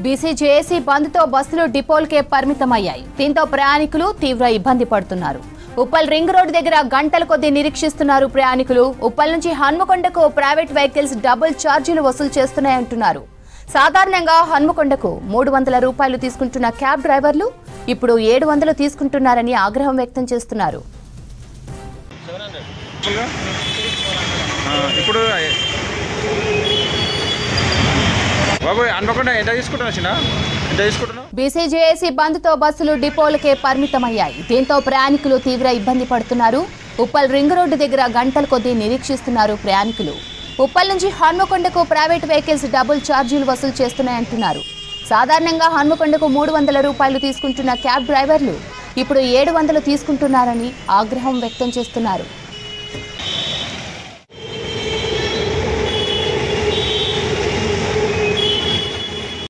BCJAC బంద్తో బస్సులు డిపోలకే పరిమితమయ్యాయి. దీంతో ప్రయాణికులు తీవ్ర ఇబ్బంది పడుతున్నారు. ఉప్పల్ రింగ్ రోడ్డు దగ్గర గంటల కొద్దీ నిరీక్షిస్తున్నారు ప్రయాణికులు. ఉప్పల్ నుంచి హన్మకొండకు ప్రైవేట్ వెహికల్స్ డబుల్ ఛార్జీలు వసూలు చేస్తున్నాయంటున్నారు. సాధారణంగా హన్మకొండకు 300 రూపాయలు తీసుకుంటున్న క్యాబ్ డ్రైవర్లు ఇప్పుడు 700 తీసుకుంటున్నారని ఆగ్రహం వ్యక్తం చేస్తున్నారు. బీసీజేఏసీ బంద్తో బస్సులు డిపోలకే పరిమితమయ్యాయి. దీంతో ప్రయాణికులు తీవ్ర ఇబ్బంది పడుతున్నారు. ఉప్పల్ రింగ్ రోడ్డు దగ్గర గంటల కొద్దీ నిరీక్షిస్తున్నారు ప్రయాణికులు. ఉప్పల్ నుంచి హన్మకొండకు ప్రైవేట్ వెహికల్స్ డబుల్ ఛార్జీలు వసూలు చేస్తున్నాయంటున్నారు. సాధారణంగా హన్మకొండకు 300 రూపాయలు తీసుకుంటున్న క్యాబ్ డ్రైవర్లు ఇప్పుడు 700 తీసుకుంటున్నారని ఆగ్రహం వ్యక్తం చేస్తున్నారు.